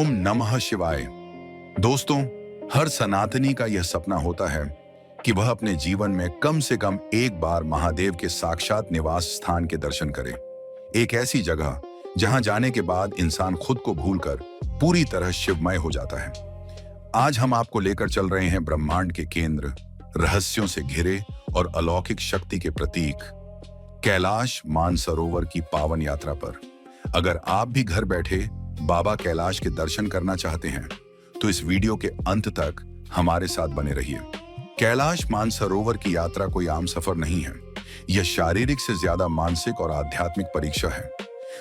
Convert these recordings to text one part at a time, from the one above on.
ओम नमः शिवाय। दोस्तों, हर सनातनी का यह सपना होता है कि वह अपने जीवन में कम से कम एक बार महादेव के साक्षात निवास स्थान के दर्शन करे। एक ऐसी जगह जहां जाने के बाद इंसान खुद को भूलकर पूरी तरह शिवमय हो जाता है। आज हम आपको लेकर चल रहे हैं ब्रह्मांड के केंद्र, रहस्यों से घिरे और अलौकिक शक्ति के प्रतीक कैलाश मानसरोवर की पावन यात्रा पर। अगर आप भी घर बैठे बाबा कैलाश के दर्शन करना चाहते हैं तो इस वीडियो के अंत तक हमारे साथ बने रहिए। कैलाश मानसरोवर की यात्रा कोई आम सफर नहीं है। यह शारीरिक से ज्यादा मानसिक और आध्यात्मिक परीक्षा है।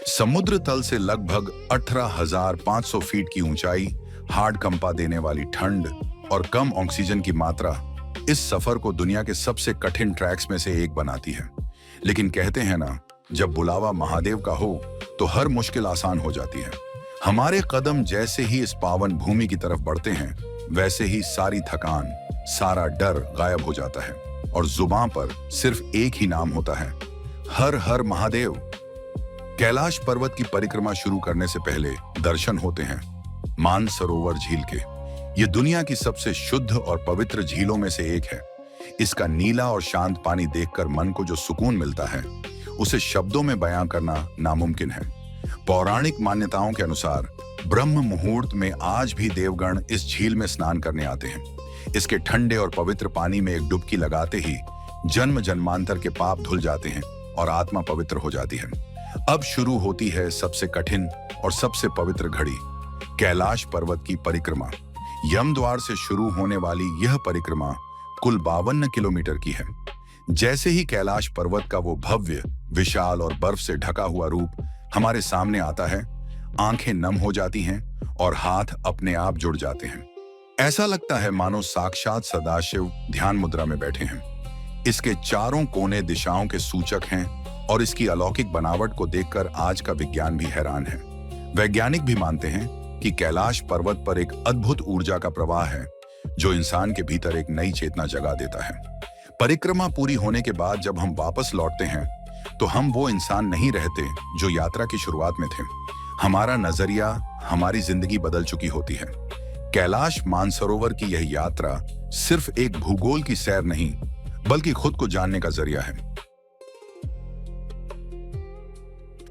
समुद्र तल से लगभग 18,500 फीट की ऊंचाई, हार्ड कंपा देने वाली ठंड और कम ऑक्सीजन की मात्रा इस सफर को दुनिया के सबसे कठिन ट्रैक्स में से एक बनाती है। लेकिन कहते हैं ना, जब बुलावा महादेव का हो तो हर मुश्किल आसान हो जाती है। हमारे कदम जैसे ही इस पावन भूमि की तरफ बढ़ते हैं, वैसे ही सारी थकान, सारा डर गायब हो जाता है और जुबान पर सिर्फ एक ही नाम होता है, हर हर महादेव। कैलाश पर्वत की परिक्रमा शुरू करने से पहले दर्शन होते हैं मानसरोवर झील के। यह दुनिया की सबसे शुद्ध और पवित्र झीलों में से एक है। इसका नीला और शांत पानी देखकर मन को जो सुकून मिलता है, उसे शब्दों में बयां करना नामुमकिन है। पौराणिक मान्यताओं के अनुसार ब्रह्म मुहूर्त में आज भी देवगण इस झील में स्नान करने आते हैं। इसके ठंडे और पवित्र पानी में एक डुबकी लगाते ही जन्म जन्मांतर के पाप धुल जाते हैं और आत्मा पवित्र हो जाती है। अब शुरू होती है सबसे कठिन और सबसे पवित्र घड़ी, कैलाश पर्वत की परिक्रमा। यमद्वार से शुरू होने वाली यह परिक्रमा कुल 52 किलोमीटर की है। जैसे ही कैलाश पर्वत का वो भव्य, विशाल और बर्फ से ढका हुआ रूप हमारे सामने आता है, आंखें नम हो जाती हैं और हाथ अपने आप जुड़ जाते हैं। ऐसा लगता है मानो साक्षात सदाशिव ध्यान मुद्रा में बैठे हैं। इसके चारों कोने दिशाओं के सूचक हैं और इसकी अलौकिक बनावट को देखकर आज का विज्ञान भी हैरान है। वैज्ञानिक भी मानते हैं कि कैलाश पर्वत पर एक अद्भुत ऊर्जा का प्रवाह है जो इंसान के भीतर एक नई चेतना जगा देता है। परिक्रमा पूरी होने के बाद जब हम वापस लौटते हैं तो हम वो इंसान नहीं रहते जो यात्रा की शुरुआत में थे। हमारा नजरिया, हमारी जिंदगी बदल चुकी होती है। कैलाश मानसरोवर की यह यात्रा सिर्फ एक भूगोल की सैर नहीं, बल्कि खुद को जानने का जरिया है।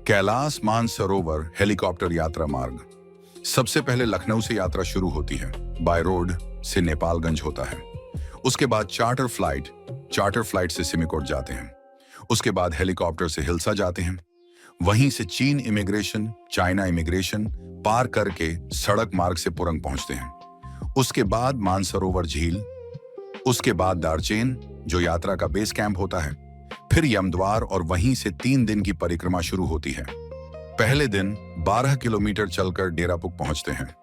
कैलाश मानसरोवर हेलीकॉप्टर यात्रा मार्ग। सबसे पहले लखनऊ से यात्रा शुरू होती है। बाय रोड से नेपालगंज होता है। उसके बाद चार्टर फ्लाइट से सिमिकोट जाते हैं। उसके बाद हेलीकॉप्टर से हिल्सा जाते हैं। वहीं से चीन इमिग्रेशन, चाइना इमिग्रेशन पार करके सड़क मार्ग से पुरंग पहुंचते हैं। उसके बाद मानसरोवर झील, उसके बाद दारचेन जो यात्रा का बेस कैंप होता है, फिर यमद्वार और वहीं से 3 दिन की परिक्रमा शुरू होती है। पहले दिन 12 किलोमीटर चलकर डेरापुक पहुंचते हैं।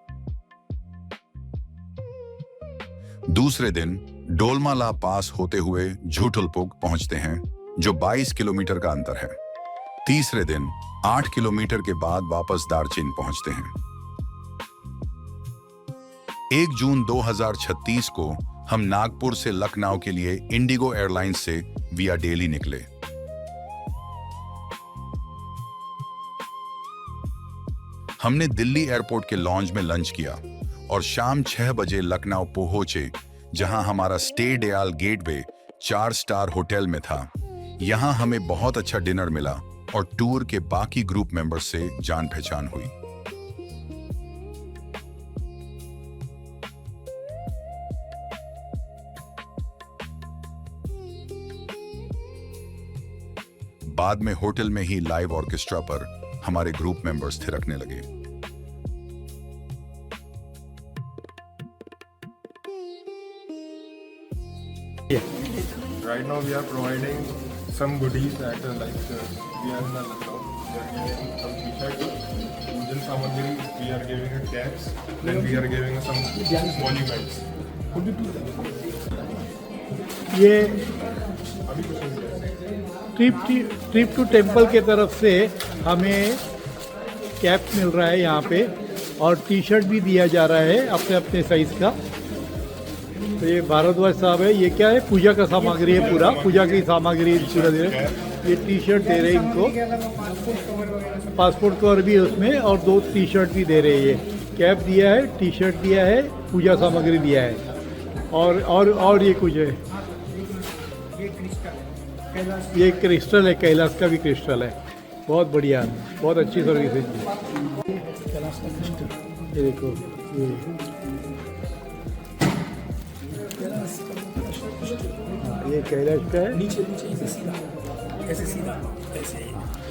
दूसरे दिन डोलमाला पास होते हुए झूठुलपुक पहुंचते हैं, जो 22 किलोमीटर का अंतर है। तीसरे दिन 8 किलोमीटर के बाद वापस दारचीन पहुंचते हैं। 1 जून 2036 को हम नागपुर से लखनऊ के लिए इंडिगो एयरलाइंस से विया दिल्ली निकले। हमने दिल्ली एयरपोर्ट के लॉन्ज में लंच किया और शाम 6 बजे लखनऊ पहुंचे, जहां हमारा स्टे डयाल गेटवे 4 स्टार होटल में था। यहां हमें बहुत अच्छा डिनर मिला और टूर के बाकी ग्रुप मेंबर्स से जान पहचान हुई। बाद में होटल में ही लाइव ऑर्केस्ट्रा पर हमारे ग्रुप मेंबर्स थिरकने लगे। Right now we are providing some goodies at we are in Lucknow. We are giving some t-shirts, Pujan Samagri, we are giving a caps, then we are giving some monuments. ये trip to temple के तरफ से हमें cap मिल रहा है यहाँ पे, और टी शर्ट भी दिया जा रहा है अपने अपने साइज़ का। तो ये भारद्वाज साहब है, ये क्या है, पूजा का सामग्री है, पूरा पूजा की सामग्री पूरा दे रहे हैं। ये टी शर्ट दे रहे हैं इनको, पासपोर्ट कवर भी है उसमें, और 2 टी शर्ट भी दे रहे हैं ये कैप दिया है, टी शर्ट दिया है, पूजा सामग्री दिया है और ये कुछ है। ये क्रिस्टल है, कैलाश का भी क्रिस्टल है। बहुत बढ़िया, बहुत अच्छी सर्विस है जी। ये देखो ये कैलाश का है। नीचे नीचे ऐसे सीधा ऐसे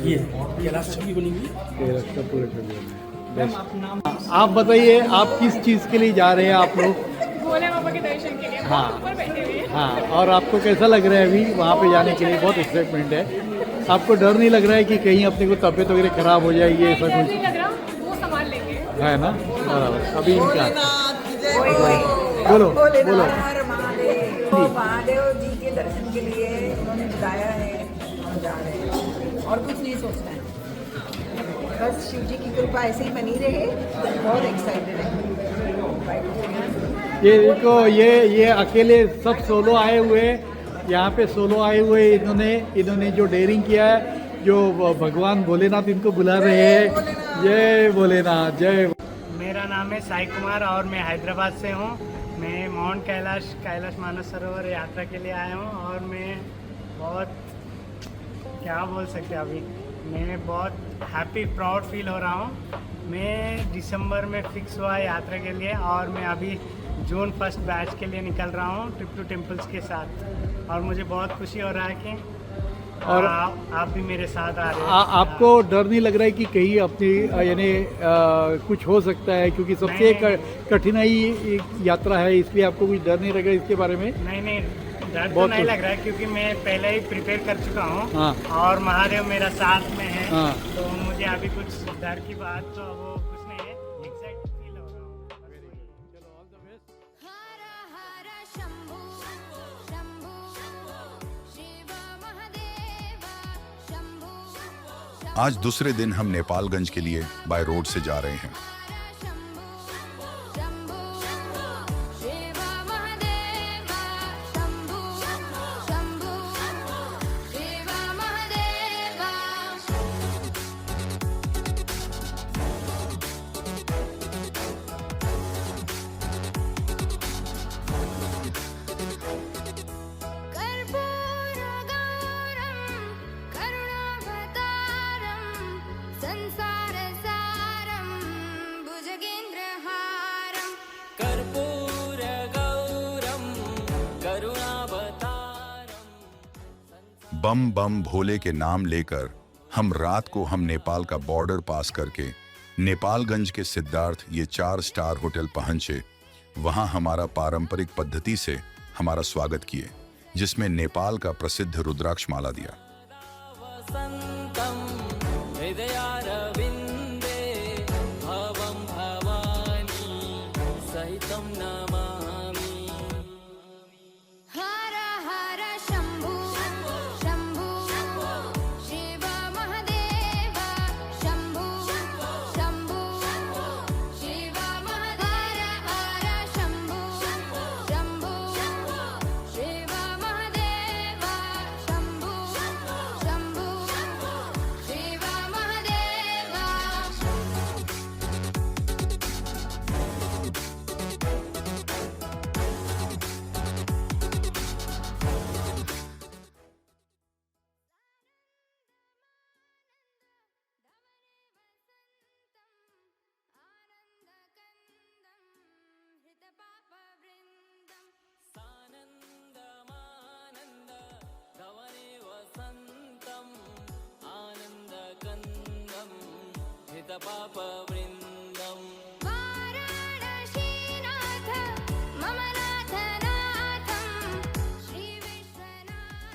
ये कैलाश छवि बनी हुई है। कैलाश का पूरा बेस्ट। आप बताइए, आप किस चीज़ के लिए जा रहे हैं आप लोग? भोले बाबा के दर्शन के लिए हाँ। ऊपर बैठे हुए हैं। हाँ, और आपको कैसा लग रहा है अभी वहाँ पे जाने के लिए? बहुत एक्साइटमेंट है। आपको डर नहीं लग रहा है कि कहीं अपने को तबीयत वगैरह खराब हो जाएगी ऐसा डर कुछ? नहीं लग रहा, वो संभाल लेंगे। है ना? बराबर। अभी इनका बोलो बोलो। महादेव जी के दर्शन के लिए उन्होंने बुलाया है, हम जा रहे हैं और कुछ नहीं सोचना है। बस शिव जी की कृपा ऐसे ही बनी रहे। बहुत एक्साइटेड है। ये देखो, ये अकेले सब सोलो आए हुए, यहाँ पे सोलो आए हुए। इन्होंने जो डेयरिंग किया है, जो भगवान भोलेनाथ इनको बुला रहे हैं। जय भोलेनाथ, जय। मेरा नाम है साई कुमार और मैं हैदराबाद से हूँ। मैं माउंट कैलाश मानस सरोवर यात्रा के लिए आया हूँ और मैं बहुत, क्या बोल सकते हैं अभी, मैं बहुत हैप्पी प्राउड फील हो रहा हूँ। मैं दिसंबर में फिक्स हुआ यात्रा के लिए और मैं अभी जून 1 बैच के लिए निकल रहा हूँ ट्रिप टू टेम्पल्स के साथ। और मुझे बहुत खुशी हो रहा है कि और आप भी मेरे साथ आ रहे हैं। आपको डर नहीं लग रहा है कि कहीं अपनी यानी कुछ हो सकता है? क्योंकि सबसे कठिनाई यात्रा है, इसलिए आपको कुछ डर नहीं लग रहा है इसके बारे में? नहीं, डर तो नहीं लग रहा है क्योंकि मैं पहले ही प्रिपेयर कर चुका हूँ। हाँ। और महादेव मेरा साथ में है। हाँ। तो मुझे अभी कुछ डर की बात तो वो कुछ नहीं है। एक्साइटेड फील हो रहा हूँ। हर हर शंभू शंभू शिव महादेव शंभू। आज दूसरे दिन हम नेपालगंज के लिए बाय रोड से जा रहे हैं। बम बम भोले के नाम लेकर हम रात को नेपाल का बॉर्डर पास करके नेपालगंज के सिद्धार्थ ये 4 स्टार होटल पहुंचे। वहां हमारा पारंपरिक पद्धति से हमारा स्वागत किए, जिसमें नेपाल का प्रसिद्ध रुद्राक्ष माला दिया।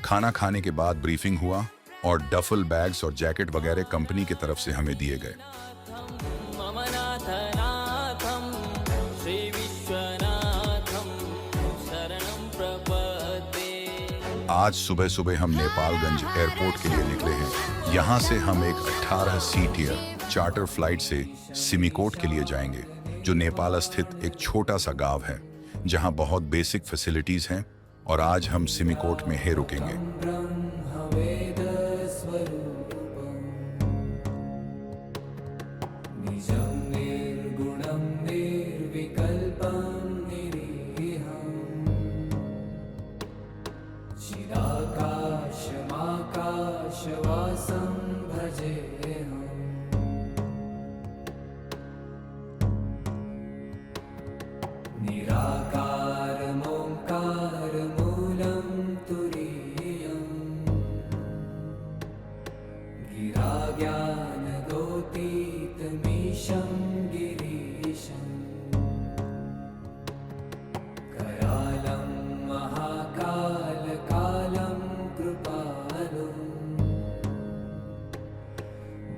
खाना खाने के बाद ब्रीफिंग हुआ और डफल बैग्स और जैकेट वगैरह कंपनी की तरफ से हमें दिए गए। आज सुबह सुबह हम नेपालगंज एयरपोर्ट के लिए निकले हैं। यहाँ से हम एक 18 सीटियर चार्टर फ्लाइट से सिमिकोट के लिए जाएंगे, जो नेपाल स्थित एक छोटा सा गांव है जहाँ बहुत बेसिक फैसिलिटीज हैं। और आज हम सिमिकोट में ही रुकेंगे। निराकारमोङ्कारमूलं तुरीयम् गिराज्ञानगोतीतमीशं गिरीशम् करालं महाकालकालं कृपालुम्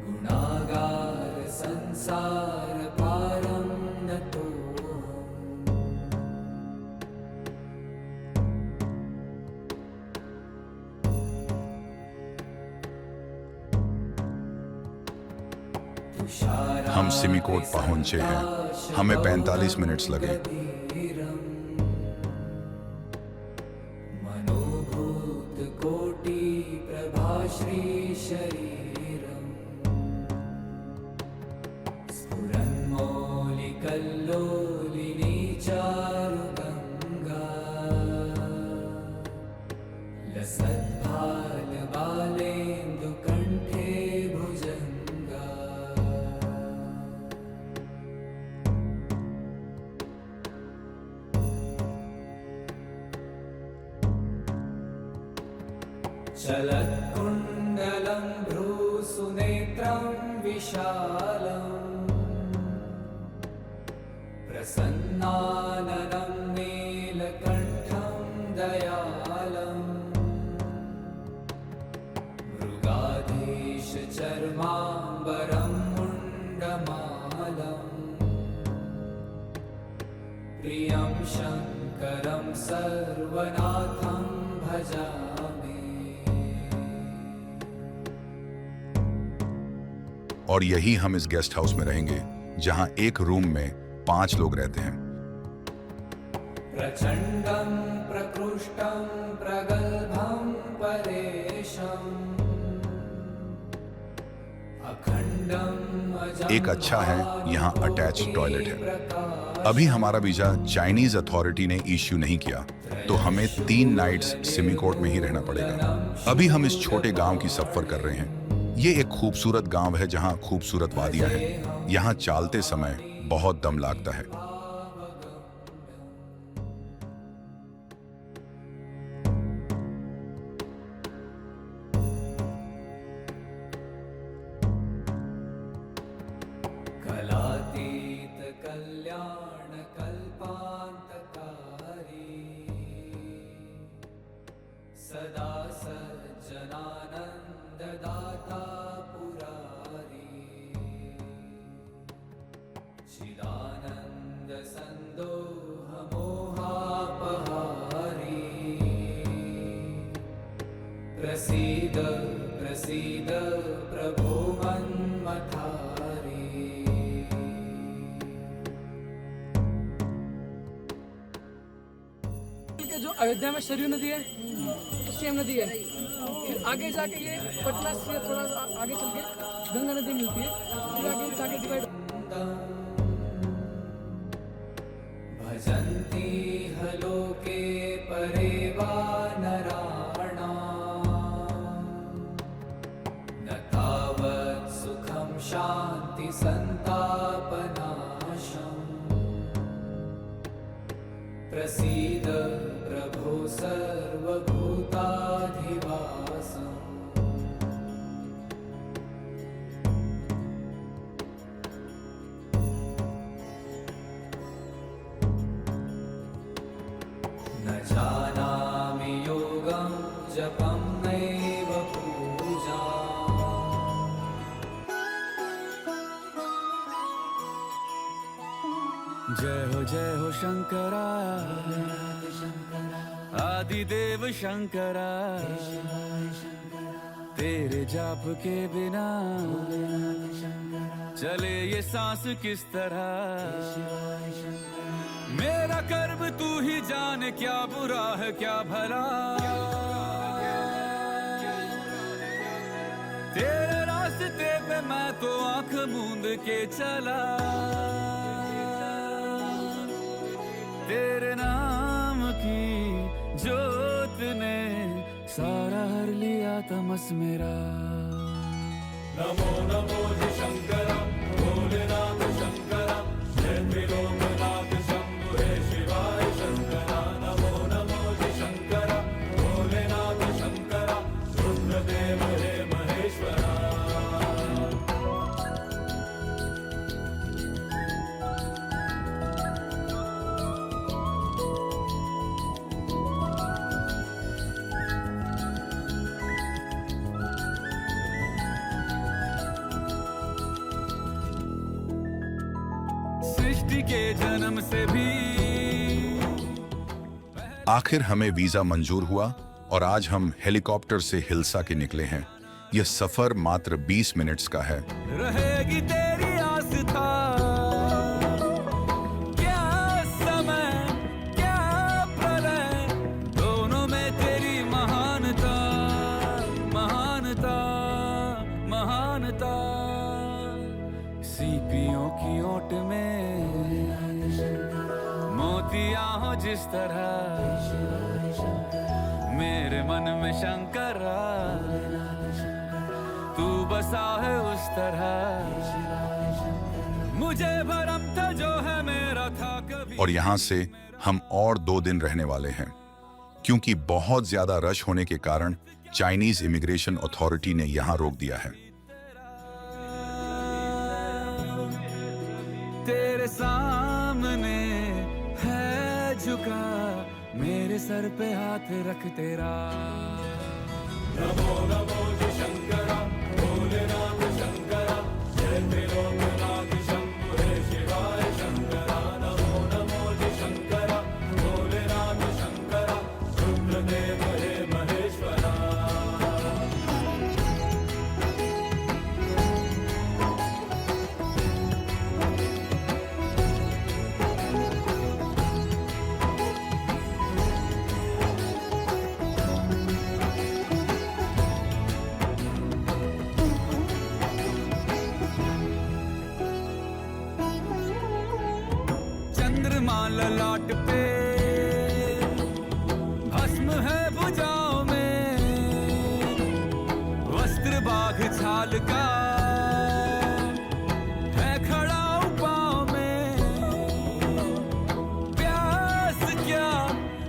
गुणागार संसार पारं नतोऽहम् हम सिमिकोट पहुंचे हैं। हमें 45 मिनट्स लगे। मनोभूत कोटि प्रभाश्री शरीरम् स्फुरन्मौलिकल्लोलिनी चारुगङ्गा लसद्भालबालेन्दुकण्ठे भुजङ्गा चलत्कुण्डलं भ्रूसुनेत्रं विशालम् प्रसन्नाननं नीलकण्ठं दयालम् मृगाधीशचर्माम्बरं मुण्डमालम् प्रियं शङ्करं सर्वनाथं भजामि। और यही हम इस गेस्ट हाउस में रहेंगे, जहां एक रूम में 5 लोग रहते हैं। प्रचण्डं प्रकृष्टं प्रगल्भं परेशम् अखण्डं एक अच्छा है, यहाँ अटैच टॉयलेट है। अभी हमारा वीजा चाइनीज अथॉरिटी ने इश्यू नहीं किया, तो हमें 3 नाइट्स सिमिकोट में ही रहना पड़ेगा। अभी हम इस छोटे गांव की सफर कर रहे हैं। ये एक खूबसूरत गांव है जहां खूबसूरत वादियां हैं। यहाँ चालते समय बहुत दम लगता है। कलातीत कल्याण कल्पान्तकारी सदा सज्जनानन्ददाता पुरारी चिदानन्द सन्दोह मोहापहारी प्रसीद प्रसीद प्रभो मन्मथारी। के जो अयोध्या में सरयू नदी है सेम नदी है, फिर आगे जाके ये पटना से थोड़ा सा आगे चल के गंगा नदी मिलती है, फिर आगे जाके डिवाइड। भजन्ति हलोके परे वा नराणाम् न तावत् सुखं शान्ति सन्तापनाशम् प्रसीद प्रभो सर्वभूताधिवासम्। न जानामि योगं जपं नैव पूजा जय हो शंकरा आदिदेव शंकरा, तेरे जाप के बिना चले ये सांस किस तरह। मेरा कर्म तू ही जाने, क्या बुरा है क्या भला। तेरे रास्ते पे मैं तो आंख मूंद के चला, तेरे नाम की जोत ने सारा हर लिया तमस मेरा। नमो नमो जी शंकरा भोलेनाथ शंकरा, जय त्रिलोकनाथ शंभु हे शिवाय। सृष्टि के जन्म से भी आखिर हमें वीजा मंजूर हुआ और आज हम हेलीकॉप्टर से हिल्सा के निकले हैं। यह सफर मात्र 20 मिनट्स का है। रहेगी तेरी आस्था, क्या समय क्या प्रलय, दोनों में तेरी महानता महानता महानता। सीपियों की ओट में मोतियां हो जिस तरह, मेरे मन में शंकर तू बसा है उस तरह। मुझे भरम था जो है मेरा था कभी। और यहाँ से हम और 2 दिन रहने वाले हैं, क्योंकि बहुत ज्यादा रश होने के कारण चाइनीज इमिग्रेशन अथॉरिटी ने यहाँ रोक दिया है। तेरे सामने है झुका, मेरे सर पे हाथ रख तेरा। नमो नमो जी शंकरा, भोलेनाथ शंकरा, जय त्रिलोकनाथ शंभु हे शिवाय शंकरा। नमो नमो जी शंकरा, भोलेनाथ शंकरा, रुद्रदेव हे महेश्वरा। चंद्रमा ललाट पे, भस्म है भुजाओं में, वस्त्र बाघ छाल का है खड़ा पाँव में। प्यास क्या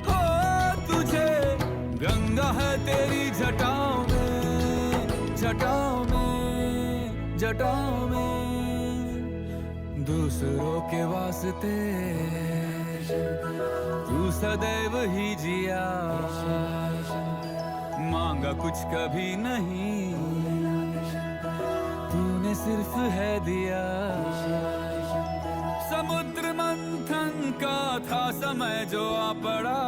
हो तुझे, गंगा है तेरी जटाओं में जटाओं में जटाओं में। दूसरों के वास्ते तू सदैव ही जिया, मांगा कुछ कभी नहीं, तूने सिर्फ है दिया। समुद्र मंथन का था समय जो आ पड़ा,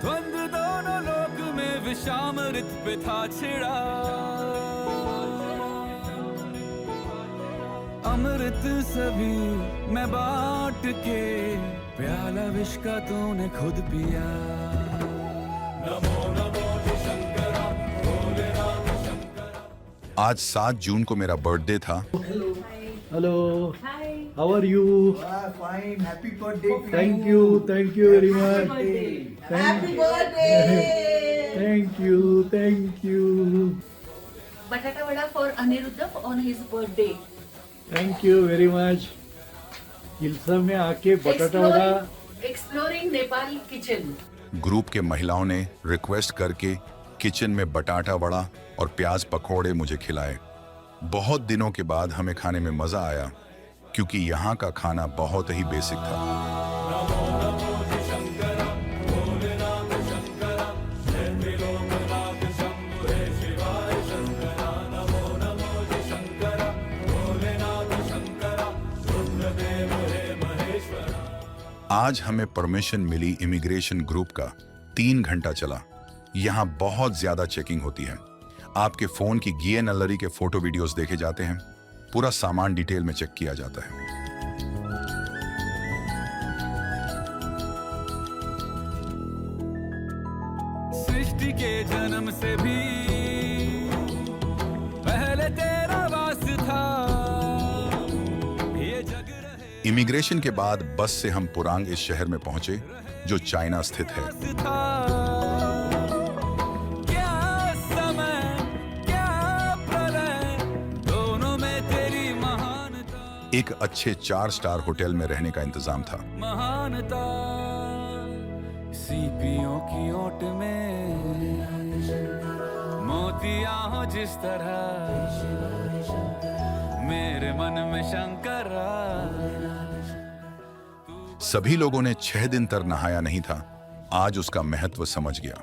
द्वंद्व दोनों लोक में विषामृत पे था छिड़ा। अमृत सभी मैं बांट के, प्याला विष का तूने खुद पिया। नमो नमो जी शंकरा, भोलेनाथ शंकरा। आज 7 जून को मेरा बर्थडे था। Hello, how are you? Fine, happy birthday to thank you very much. Happy birthday! Thank you Batata vada for Aniruddha on his birthday. Thank you very much. Hilsa में आके batata vada. Exploring Nepal kitchen. Group के महिलाओं ने request करके kitchen में बटाटा वड़ा और प्याज पकौड़े मुझे खिलाए। बहुत दिनों के बाद हमें खाने में मजा आया, क्योंकि यहाँ का खाना बहुत ही बेसिक था। आज हमें परमिशन मिली इमिग्रेशन ग्रुप का। 3 घंटा चला। यहाँ बहुत ज्यादा चेकिंग होती है। आपके फोन की गिये नल्लरी के फोटो वीडियोस देखे जाते हैं। पूरा सामान डिटेल में चेक किया जाता है। सृष्टि के जन्म से भी पहले तेरा वास था, ये जग रहे। इमिग्रेशन के बाद बस से हम पुरांग इस शहर में पहुंचे, जो चाइना स्थित है। क्या समय क्या प्रलय, दोनों में तेरी महानता। एक अच्छे 4 स्टार होटल में रहने का इंतजाम था। महानता सीपियों की ओट में मोतियां हो जिस तरह, मेरे मन में शंकर। सभी लोगों ने 6 दिन तक नहाया नहीं था। आज उसका महत्व समझ गया।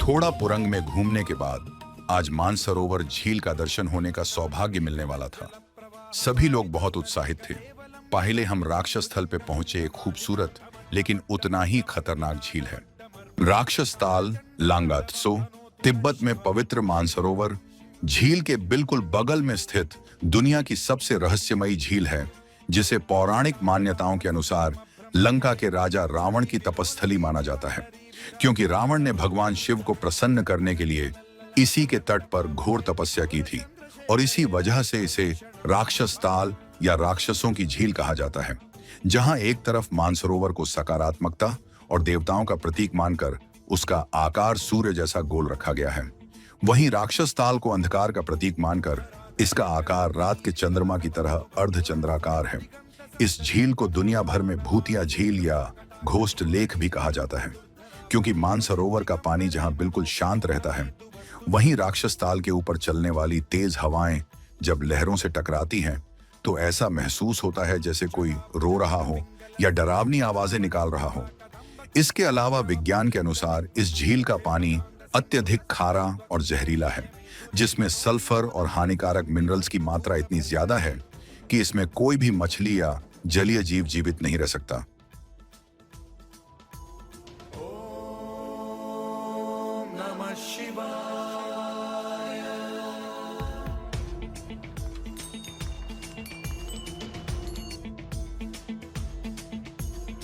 थोड़ा पुरंग में घूमने के बाद आज मानसरोवर झील का दर्शन होने का सौभाग्य मिलने वाला था। सभी लोग बहुत उत्साहित थे। पहले हम राक्षस स्थल पे पहुंचे। एक खूबसूरत लेकिन उतना ही खतरनाक झील है। राक्षस ताल लांगात्सो तिब्बत में पवित्र मानसरोवर झील के बिल्कुल बगल में स्थित दुनिया की सबसे रहस्यमयी झील है, जिसे पौराणिक मान्यताओं के अनुसार लंका के राजा रावण की तपस्थली माना जाता है, क्योंकि रावण ने भगवान शिव को प्रसन्न करने के लिए इसी के तट पर घोर तपस्या की थी और इसी वजह से इसे राक्षस ताल या राक्षसों की झील कहा जाता है, जहां एक तरफ मानसरोवर को सकारात्मकता और देवताओं का प्रतीक मानकर उसका आकार सूर्य जैसा गोल रखा गया है, वहीं राक्षस ताल को अंधकार का प्रतीक मानकर इसका आकार रात के चंद्रमा की तरह अर्धचंद्राकार है। इस झील को दुनिया भर में भूतिया झील या घोस्ट लेक भी कहा जाता है, क्योंकि मानसरोवर का पानी जहां बिल्कुल शांत रहता है, वहीं राक्षस ताल के ऊपर चलने वाली तेज हवाएं जब लहरों से टकराती हैं तो ऐसा महसूस होता है जैसे कोई रो रहा हो या डरावनी आवाजें निकाल रहा हो। इसके अलावा विज्ञान के अनुसार इस झील का पानी अत्यधिक खारा और जहरीला है, जिसमें सल्फर और हानिकारक मिनरल्स की मात्रा इतनी ज्यादा है कि इसमें कोई भी मछली या जलीय जीव जीवित नहीं रह सकता। नमः शिवाय।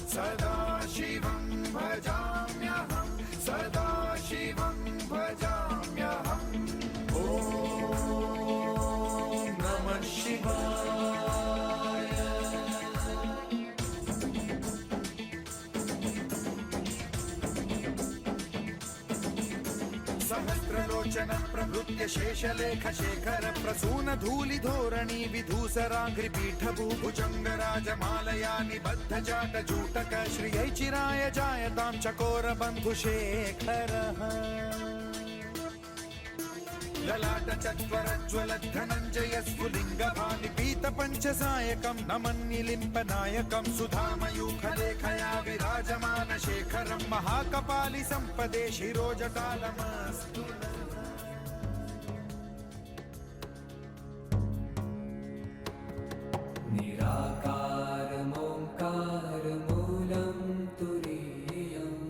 सदा शिवं भजाम्यहं, सदा शिवं भजाम्यहं। ॐ नमः शिवाय। सहस्रलोचन प्रभृत्य शेषलेख शेखर प्रसून धूलि धोरणी विधूसराघ्रि पीठ भूभुजंग राजमालया निबद्ध जाट जूटक श्रियै चिराय जायतां चकोर बंधु शेखरः। ललाट चत्वरज्वल धनञ्जय स्फुलिंग भानि पीत पंचसायकं नमन्निलिम्पनायकं सुधामयूखलेखया विराजमान शेखरं महाकपालि संपदे शिरोजटालमस्तु। निराकारमोङ्कारमूलं तुरीयम्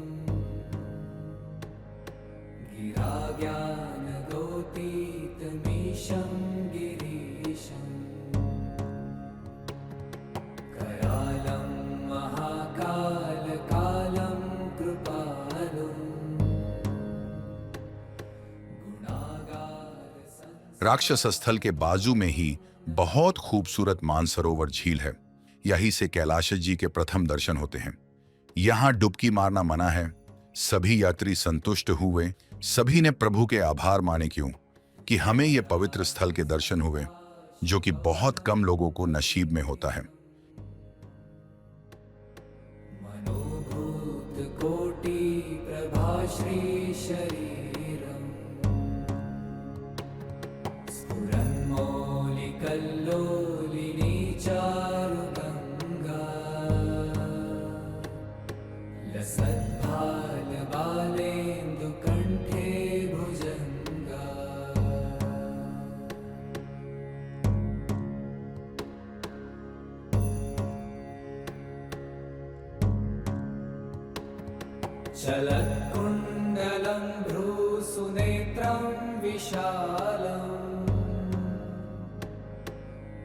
गिराज्ञानगोतीतमीशं गिरीशम् करालं महाकालकालं कृपालुम् गुणागार। राक्षस स्थल के बाजू में ही बहुत खूबसूरत मानसरोवर झील है। यहीं से कैलाश जी के प्रथम दर्शन होते हैं। यहाँ डुबकी मारना मना है। सभी यात्री संतुष्ट हुए। सभी ने प्रभु के आभार माने, क्यों कि हमें ये पवित्र स्थल के दर्शन हुए, जो कि बहुत कम लोगों को नसीब में होता है। मनोभूत कोटि प्रभाश्री शरीरम् स्फुरन्मौलिकल्लोलिनी चारुगङ्गा लसद्भालबालेन्दुकण्ठे भुजङ्गा। चलत्कुण्डलं भ्रूसुनेत्रं विशालम्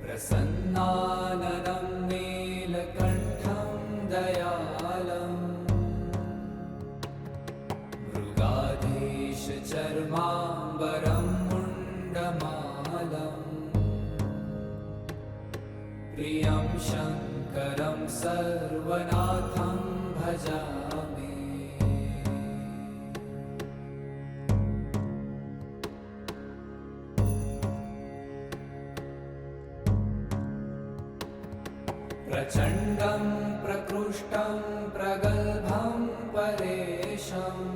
प्रसन्नाननं नीलकण्ठं दयालम् मृगाधीशचर्माम्बरं मुण्डमालम् प्रियं शङ्करं सर्वनाथं भजामि। प्रचण्डं प्रकृष्टं प्रगल्भं परेशम्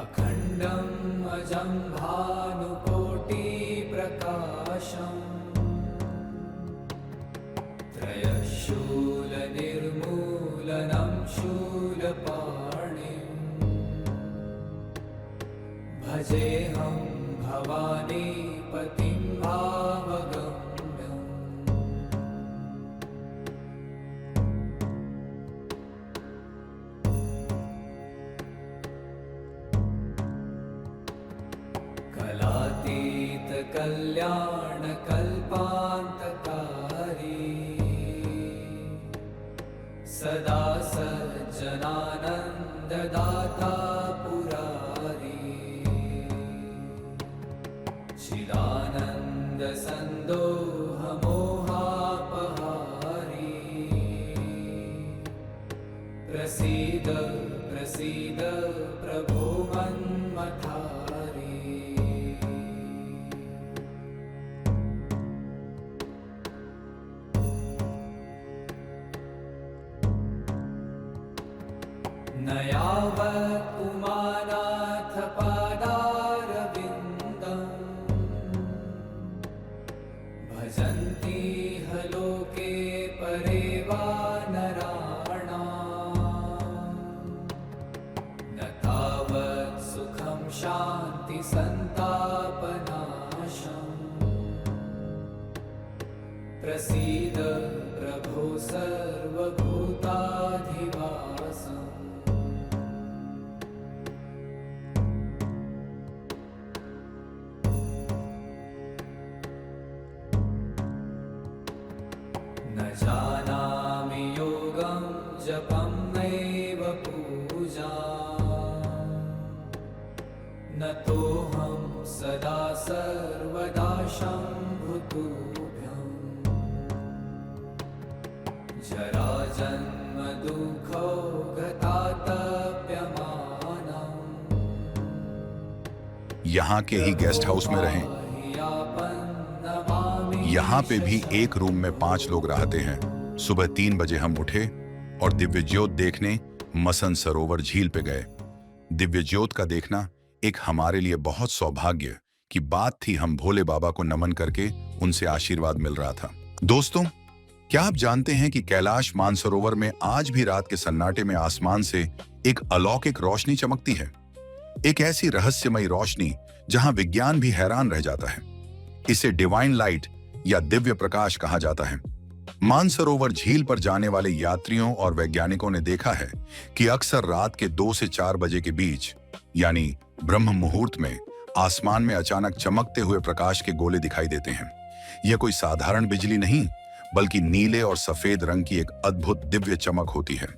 अखण्डम् अजं भानुकोटिप्रकाशम् त्रयशूलनिर्मूलनं शूलपाणिम् कल्याणकल्पान्तकारी सदा सज्जनानन्ददाता पुरारी चिदानन्दसन्दोहमोहापहारी प्रसीद प्रसीद प्रभो मन्मथारी न यावत् पुमानाथ पादारविन्दम् भजन्ति ह लोके परे वा नराणाम् न तावत् सुखं शान्ति सन्तापनाशम् प्रसीद प्रभो सर्वभूताधिवासम् न जानामि योगं जपं नैव पूजा न तोऽहं सदा सर्वदा शम्भुतुभ्यं जराजन्म दुःखो गतातप्यमानम् यहाँ के ही गेस्ट हाउस में रहें। यहाँ पे भी एक रूम में 5 लोग रहते हैं। सुबह 3 बजे हम उठे और दिव्य ज्योत देखने मसन सरोवर झील पे गए। दिव्य ज्योत का देखना एक हमारे लिए बहुत सौभाग्य की बात थी। हम भोले बाबा को नमन करके उनसे आशीर्वाद मिल रहा था। दोस्तों, क्या आप जानते हैं कि कैलाश मानसरोवर में आज भी रात के सन्नाटे में आसमान से एक अलौकिक रोशनी चमकती है। एक ऐसी रहस्यमयी रोशनी जहां विज्ञान भी हैरान रह जाता है। इसे डिवाइन लाइट या दिव्य प्रकाश कहा जाता है। मानसरोवर झील पर जाने वाले यात्रियों और वैज्ञानिकों ने देखा है कि अक्सर रात के 2 से 4 बजे के बीच यानी ब्रह्म मुहूर्त में आसमान में अचानक चमकते हुए प्रकाश के गोले दिखाई देते हैं। यह कोई साधारण बिजली नहीं, बल्कि नीले और सफेद रंग की एक अद्भुत दिव्य चमक होती है।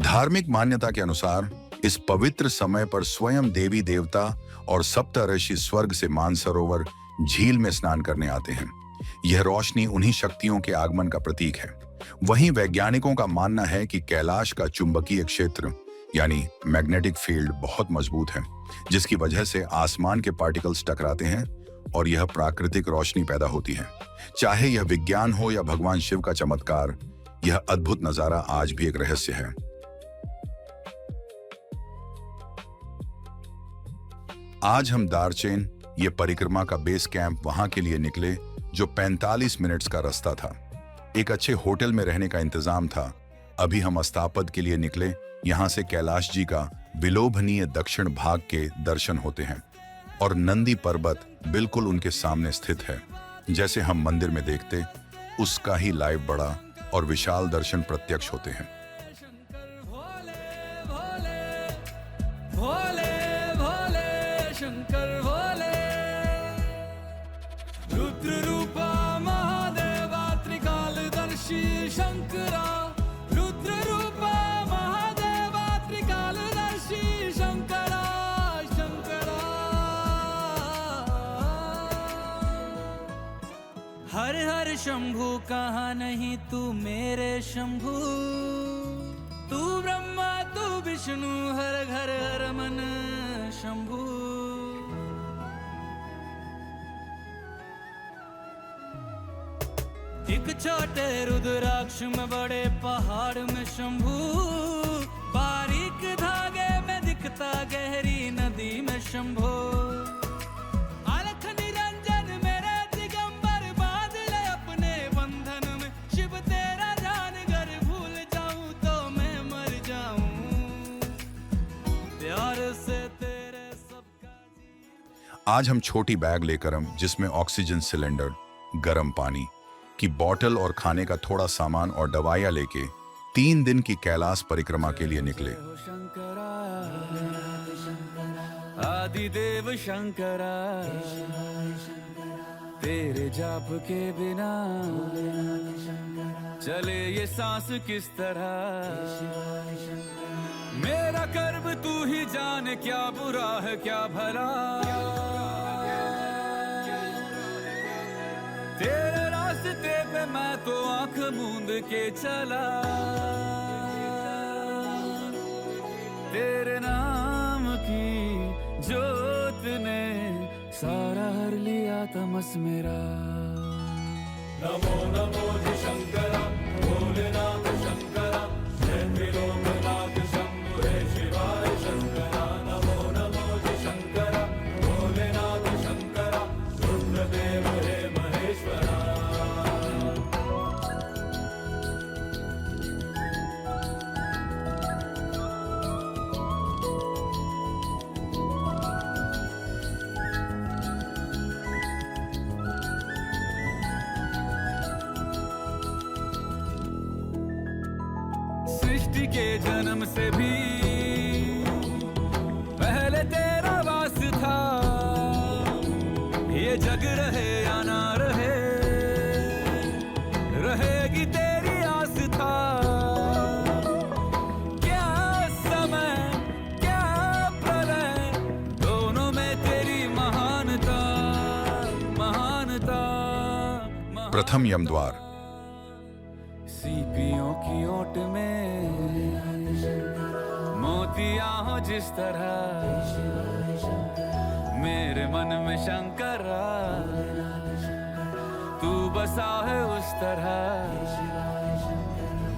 धार्मिक मान्यता के अनुसार इस पवित्र समय पर स्वयं देवी देवता और सप्तऋषि स्वर्ग से मानसरोवर झील में स्नान करने आते हैं। यह रोशनी उन्हीं शक्तियों के आगमन का प्रतीक है। वहीं वैज्ञानिकों का मानना है कि कैलाश का चुंबकीय क्षेत्र यानी मैग्नेटिक फील्ड बहुत मजबूत है, जिसकी वजह से आसमान के पार्टिकल्स टकराते हैं और यह प्राकृतिक रोशनी पैदा होती है। चाहे यह विज्ञान हो या भगवान शिव का चमत्कार, यह अद्भुत नजारा आज भी एक रहस्य है। आज हम दारचेन, ये परिक्रमा का बेस कैंप वहां के लिए निकले जो 45 मिनट्स का रास्ता था। एक अच्छे होटल में रहने का इंतजाम था। अभी हम अस्तापद के लिए निकले। यहाँ से कैलाश जी का विलोभनीय दक्षिण भाग के दर्शन होते हैं और नंदी पर्वत बिल्कुल उनके सामने स्थित है। जैसे हम मंदिर में देखते, उसका ही लाइव बड़ा और विशाल दर्शन प्रत्यक्ष होते हैं। भोले भोले शंकर भोले, रुद्र रूपा महादेवा त्रिकालदर्शी शंकरा, रुद्र रूपा महादेवा त्रिकालदर्शी शंकरा शंकरा। हर हर शंभु कहाँ नहीं तू मेरे शंभु, तू ब्रह्मा तू विष्णु हर घर हर मन शंभु। एक छोटे रुद्राक्ष में बड़े पहाड़ में शंभु, बारीक धागे में दिखता गहरी नदी में शंभु। अलख निरंजन मेरे दिगंबर बांध ले अपने बंधन में, शिव तेरा ध्यान अगर भूल जाऊं तो मैं मर जाऊं, प्यार से तेरे सबका। आज हम छोटी बैग लेकर जिसमें ऑक्सीजन सिलेंडर, गर्म पानी की बोतल और खाने का थोड़ा सामान और दवाइयां लेके 3 दिन की कैलाश परिक्रमा के लिए निकले। आदिदेव शंकरा, तेरे जाप के बिना चले ये सांस किस तरह। मेरा कर्म तू ही जाने, क्या बुरा है क्या भला। तेरे रास्ते पे मैं तो आंख मूंद के चला। तेरे नाम की जोत ने सारा हर लिया तमस मेरा। नमो नमो जी शंकरा भोलेनाथ शंकरा जय त्रिलोकनाथ शंभु हे शिवाय शंकरा। नमो नमो जी शंकरा भोलेनाथ शंकरा रुद्रदेव हे महेश्वरा। सृष्टि के जन्म से भी पहले तेरा वास था। ये जग रहे या ना रहे, रहेगी तेरी आस था। क्या समय क्या प्रलय, दोनों में तेरी महानता महानता। प्रथम यमद्वार। सीपियों की ओट में मोतियां हो जिस तरह, मेरे मन में शंकरा तू बसा है उस तरह।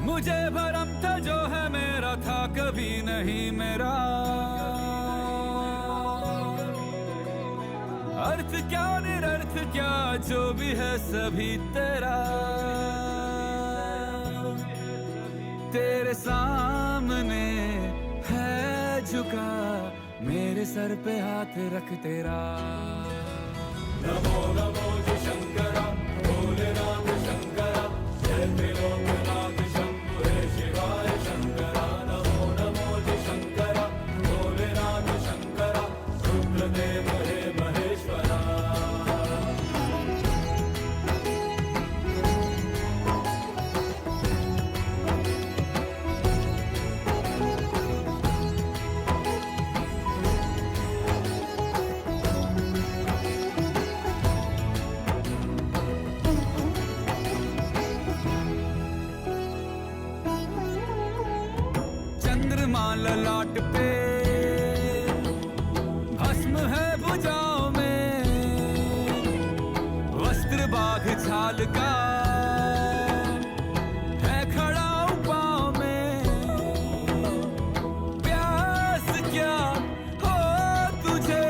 मुझे भरम था जो है मेरा था कभी नहीं मेरा। अर्थ क्या निरर्थ क्या जो भी है सभी तेरा। तेरे सामने है झुका मेरे सर पे हाथ रख तेरा। नमो नमो जी शंकरा भोलेनाथ शंकरा जय त्रिलोकनाथ शंभु हे शिवाय शंकरा। नमो नमो जी शंकरा भोलेनाथ शंकरा रुद्रदेव हे महेश्वरा। चंद्रमा ललाट पे भस्म है भुजाओं में, वस्त्र बाघ छाल का है खड़ा पाँव में। प्यास क्या हो तुझे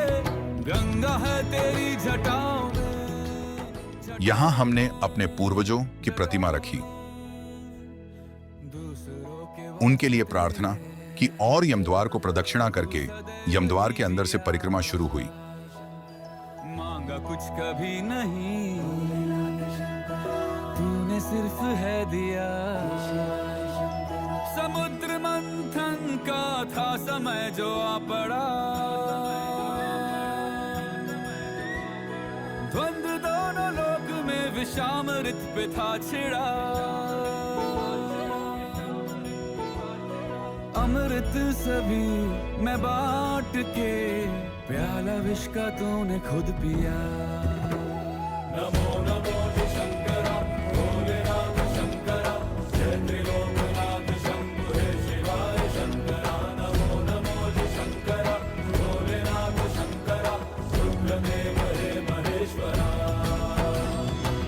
गंगा है तेरी जटाओं में। यहाँ हमने अपने पूर्वजों की प्रतिमा रखी, उनके लिए प्रार्थना कि और यमद्वार को प्रदक्षिणा करके यमद्वार के अंदर से परिक्रमा शुरू हुई। मांगा कुछ कभी नहीं तूने सिर्फ है दिया। समुद्र मंथन का था समय जो आ पड़ा। द्वंद्व दोनों लोक में विषामृत पे था छिड़ा। अमृत सभी मैं बांट के प्याला विष का तूने खुद पिया। नमो नमो जी शंकरा भोलेनाथ शंकरा जय त्रिलोकनाथ शंभु हे शिवाय शंकरा। नमो नमो जी शंकरा भोलेनाथ शंकरा रुद्रदेव हे महेश्वरा।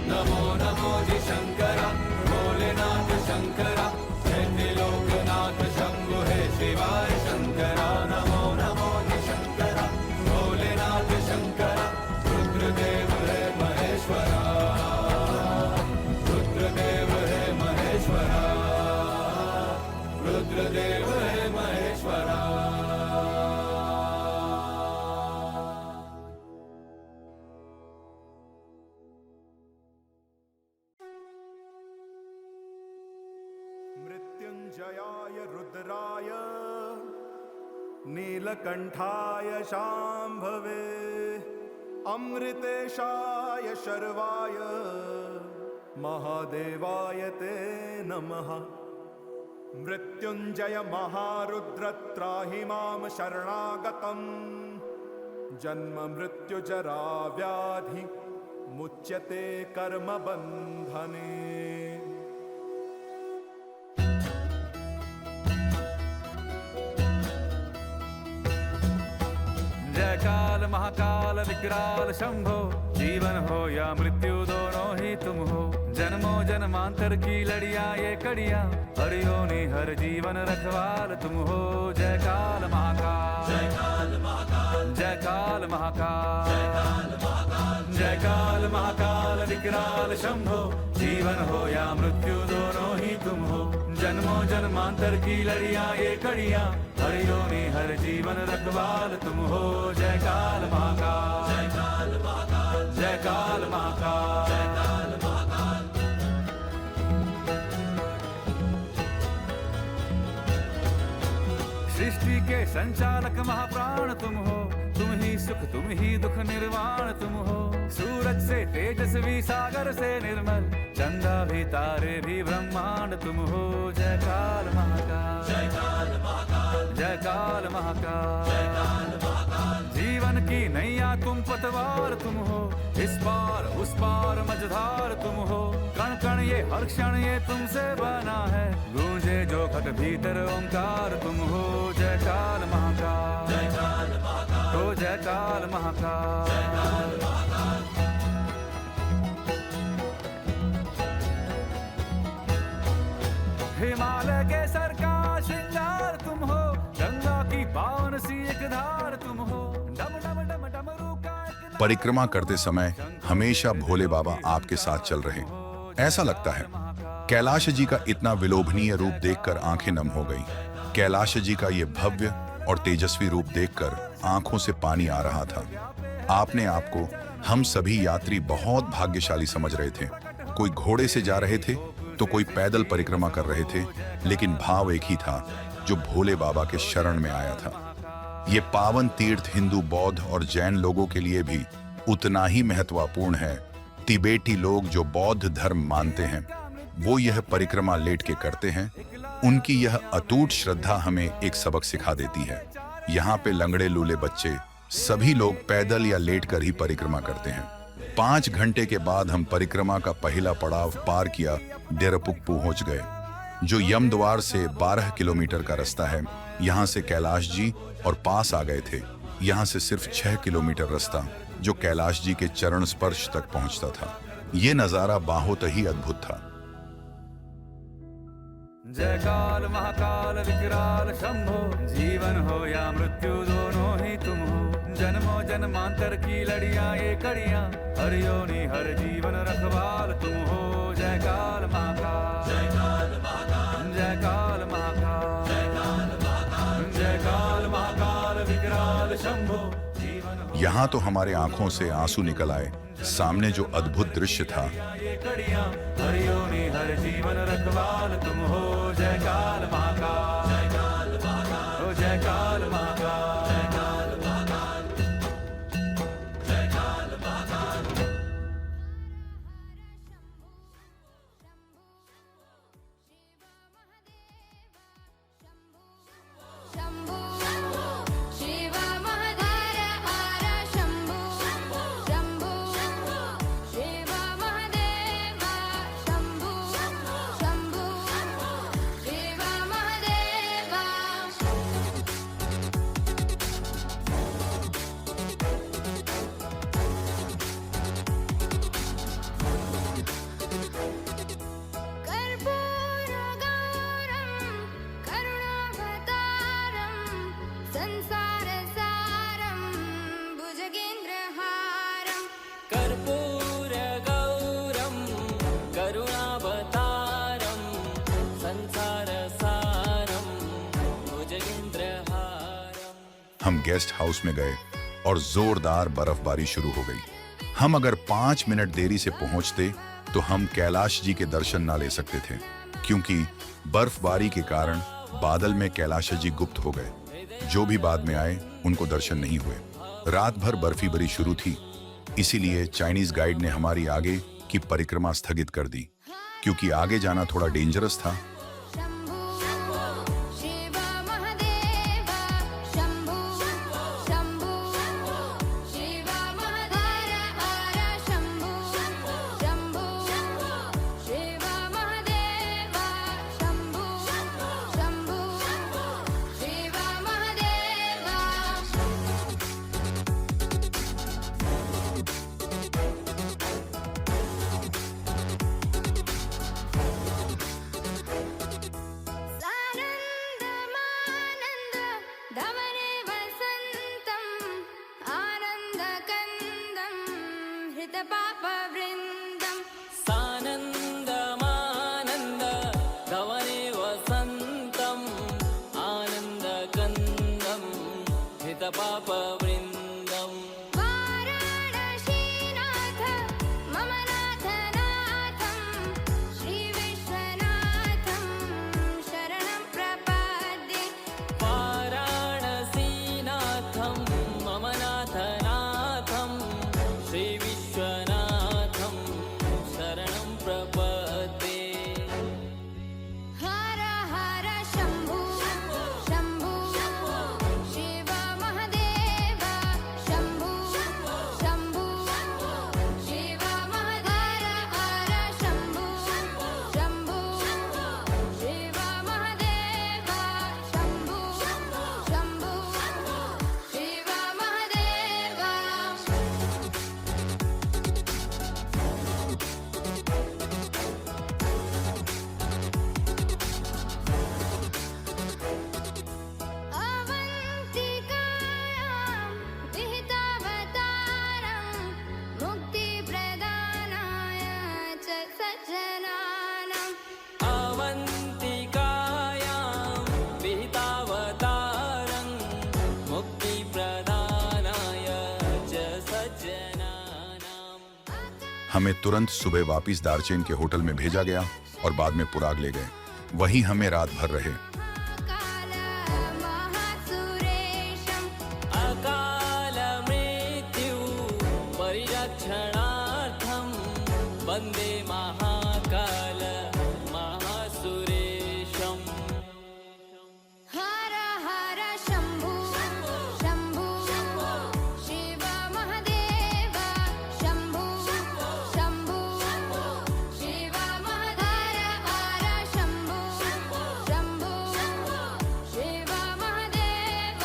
नमो नमो जी शंकरा भोलेनाथ शंकरा जय त्रिलोकनाथ शंभु हे शिवाय शंकरा। नमो नमो जी शंकरा भोलेनाथ शंकरा रुद्रदेव हे महेश्वरा। रुद्रदेव हे महेश्वरा। रुद्रदेव हे महेश्वरा। मृत्युंजयाय रुद्राय नीलकंठाय शांभवे अमृतेशाय रुद्राय शर्वाय महादेवाय ते नमः मृत्युंजय महारुद्र त्राहि मां शरणागतम् जन्म मृत्यु जरा व्याधि मुच्यते कर्म बंधने। जय काल महाकाल विकराल शंभो, जीवन हो या मृत्यु दोनों ही तुम हो। जन्मों जन्मांतर की लड़ियां ये कड़ियां, हर योनि हर जीवन रखवाल तुम हो। जय काल महाकाल, जय काल महाकाल, जय काल महाकाल, जय काल महाकाल, जय काल महाकाल विकराल शंभो, जीवन हो या मृत्यु दोनों ही तुम हो। जन्मों जन्मांतर की लड़ियां ये कड़ियां, हर योनि हर जीवन रखवाल तुम हो। जय काल महाकाल, जय काल महाकाल, जय काल महाकाल, जय काल महाकाल। सृष्टि के संचालक महाप्राण तुम हो, तुम ही सुख तुम ही दुख निर्वाण तुम हो। सूरज से तेजस्वी सागर से निर्मल, चंदा भी तारे भी ब्रह्मांड तुम हो। जय काल महाकाल, जय काल महाकाल, जय काल महाकाल, जय काल महाकाल। जीवन की नैया तुम पतवार तुम हो, इस पार उस पार मझधार तुम हो। कण कण ये हर क्षण ये तुमसे बना है, गूंजे जो घट भीतर ओंकार तुम हो। जय काल महाकाल, जय काल महाकाल, ओ जय काल महाकाल, जय काल महाकाल। हिमालय के सर का श्रृंगार तुम हो, गंगा की पावन सी एक धार तुम हो। डम डम डम डमरू का एक परिक्रमा करते समय हमेशा भोले बाबा आपके साथ चल रहे, ऐसा लगता है। कैलाश जी का इतना विलोभनीय रूप देखकर आंखें नम हो गई। कैलाश जी का ये भव्य और तेजस्वी रूप देखकर आंखों से पानी आ रहा था। आपने आपको हम सभी यात्री बहुत भाग्यशाली समझ रहे थे। कोई घोड़े से जा रहे थे तो कोई पैदल परिक्रमा कर रहे थे, लेकिन भाव एक ही था जो भोले बाबा के शरण में आया था। ये पावन तीर्थ हिंदू, बौद्ध और जैन लोगों के लिए भी उतना ही महत्वपूर्ण है। तिबेटी लोग जो बौद्ध धर्म मानते हैं, वो यह परिक्रमा लेट के करते हैं। उनकी यह अटूट श्रद्धा हमें एक सबक सिखा देती है। यहाँ पे लंगड़े लूले बच्चे सभी लोग पैदल या लेट कर ही परिक्रमा करते हैं। 5 घंटे के बाद हम परिक्रमा का पहला पड़ाव पार किया, डेरपुक पहुंच गए, जो यमद्वार से 12 किलोमीटर का रास्ता है। यहाँ से कैलाश जी और पास आ गए थे। यहाँ से सिर्फ 6 किलोमीटर रास्ता जो कैलाश जी के चरण स्पर्श तक पहुंचता था। ये नजारा बहुत ही अद्भुत था। जय काल महाकाल विकराल शंभो, जीवन हो या मृत्यु दोनों ही तुम हो। जन्मों जन्मांतर की लड़ियां ये कड़ियां, हर योनि हर जीवन रखवाल तुम हो। जय काल महाकाल, जय काल महाकाल, जय काल महाकाल, जय काल महाकाल, जय काल महाकाल विकराल शंभो, जीवन हो। यहाँ तो हमारे आंखों से आंसू निकल आए। सामने जो अद्भुत दृश्य था, ये कड़ियां हर योनि हर जीवन रखवाल तुम हो। जय काल महाकाल, जय काल महाकाल, ओ जय काल महाकाल, जय काल महाकाल, जय काल महाकाल। शंभो शिव महादेव हर शंभो शंभो शिव महादेव शंभो शंभो शिव महादेव। कर्पूरगौरं करुणावतारं संसारसारं भुजगेन्द्रहारं। कर्पूरगौरं करुणावतारं संसारसारं भुजगेन्द्रहारं। हम गेस्ट हाउस में गए और जोरदार बर्फबारी शुरू हो गई। हम अगर 5 मिनट देरी से पहुंचते तो हम कैलाश जी के दर्शन ना ले सकते थे, क्योंकि बर्फबारी के कारण बादल में कैलाश जी गुप्त हो गए। जो भी बाद में आए उनको दर्शन नहीं हुए। रात भर बर्फी बरी शुरू थी। इसीलिए चाइनीज गाइड ने हमारी आगे की परिक्रमा स्थगित कर दी, क्योंकि आगे जाना थोड़ा डेंजरस था। शंभु शिव महादेव शंभु शंभु शिव महादेव हर शंभु शंभु शिव महादेव शंभु शंभु शिव महादेव सानन्दमानन्द धवने वसन्तम् आनन्दकन्दं हृतपापवृन्दम् सानन्दमानन्द धवने वसन्तम् आनन्दकन्दं हितपापवृन्दम् वाराणसीनाथ मम नाथनाथं श्रीविश्वनाथं शरणं प्रपद्ये वाराणसीनाथं मम नाथनाथं श्रीविश्वनाथं शरणं प्रपद्ये हर हर शंभु शंभु शिव महादेव शंभु शंभु शिव महादेव हर शंभु शंभु शिव महादेव शंभु शंभु शिव महादेव अवन्तिकायां विहितावतारं मुक्तिप्रदानाय च सज्जनानाम् अवन्तिकायां विहितावतारं मुक्तिप्रदानाय च सज्जनानाम् हमें तुरंत सुबह वापस दार्चेन के होटल में भेजा गया और बाद में पुराग ले गए। वहीं हमें रात भर रहे। काल महासुरेशम् अकालमृत्यु परिरक्षणार्थं वन्दे महाकाल महासुरेशम् हर हर शंभु शंभु शिव महादेव शंभु शंभु शिव महादेव हर शंभु शंभु शिव महादेव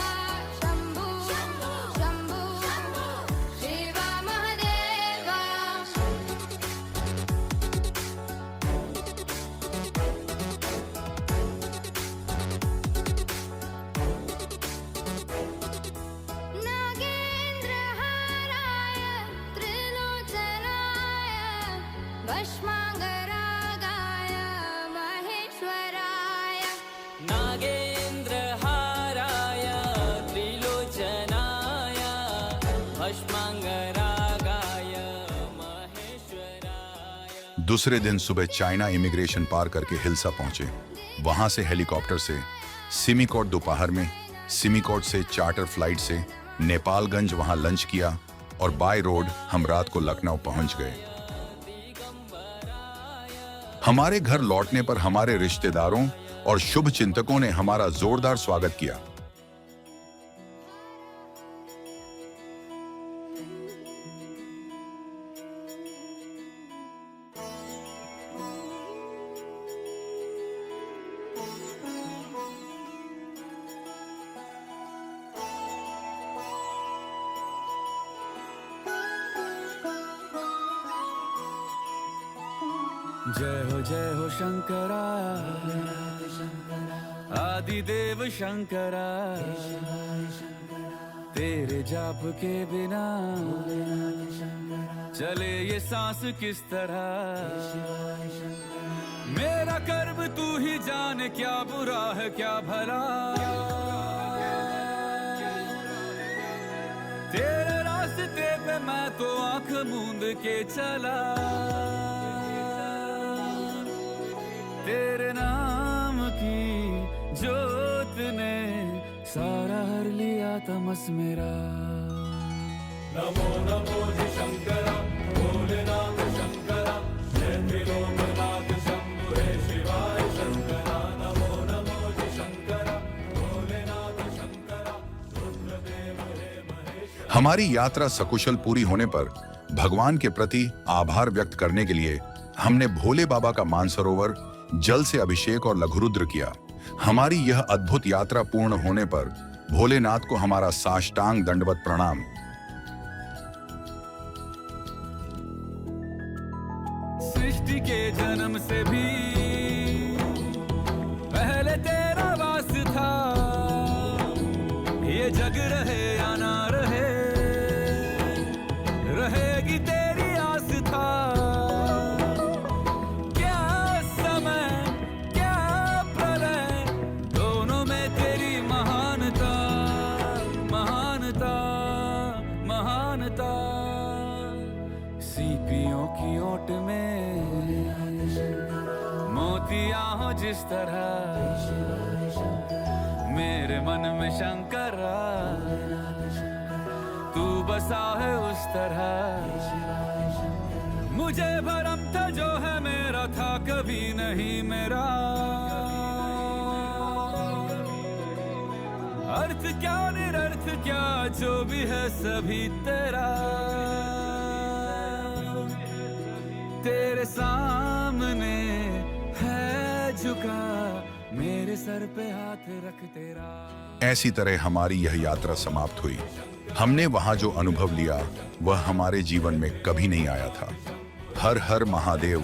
शंभु शंभु शिव महादेव नागेन्द्रहाराय त्रिलोचनाय भस्माङ्गरागाय महेश्वराय नागेन्द्रहाराय त्रिलोचनाय भस्माङ्गरागाय महेश्वराय दूसरे दिन सुबह चाइना इमिग्रेशन पार करके हिल्सा पहुंचे। वहां से हेलीकॉप्टर से सिमिकोट, दोपहर में सिमिकोट से चार्टर फ्लाइट से नेपालगंज वहां लंच किया और बाय रोड हम रात को लखनऊ पहुंच गए। हमारे घर लौटने पर हमारे रिश्तेदारों और शुभ चिंतकों ने हमारा जोरदार स्वागत किया। जय हो शंकरा आदिदेव शंकरा तेरे जाप के बिना चले ये सांस किस तरह। मेरा कर्म तू ही जाने, क्या बुरा है क्या भला। तेरे रास्ते पे मैं तो आंख मूंद के चला। तेरे नाम की जोत ने सारा हर लिया तमस मेरा। नमो नमो जि शंकर भोलेनाथ शंकर जय त्रिलोकनाथ शंभु हे शिवाय शंकर नमो नमो जि शंकर भोलेनाथ शंकर रुद्रदेव हे महेश। हमारी यात्रा सकुशल पूरी होने पर भगवान के प्रति आभार व्यक्त करने के लिए हमने भोले बाबा का मानसरोवर जल से अभिषेक और लघुरुद्र किया। हमारी यह अद्भुत यात्रा पूर्ण होने पर भोलेनाथ को हमारा साष्टांग दंडवत प्रणाम। सृष्टि के जन्म से भी पहले तेरा वास था, ये जग रहे या ना रहे, रहेगी तेरी आस था। क्या समय क्या प्रलय, दोनों में तेरी महानता महानता महानता। सीपियों की ओट में मोतिया हो जिस तरह, मेरे मन में शंकर तू बसा है उस तरह। मुझे भरम था जो है मेरा था कभी नहीं मेरा, अर्थ क्या निरर्थ क्या जो भी है सभी तेरा। तेरे सामने है झुका, मेरे सर पे हाथ रख तेरा। ऐसी तरह हमारी यह यात्रा समाप्त हुई। हमने वहां जो अनुभव लिया वह हमारे जीवन में कभी नहीं आया था। हर हर महादेव।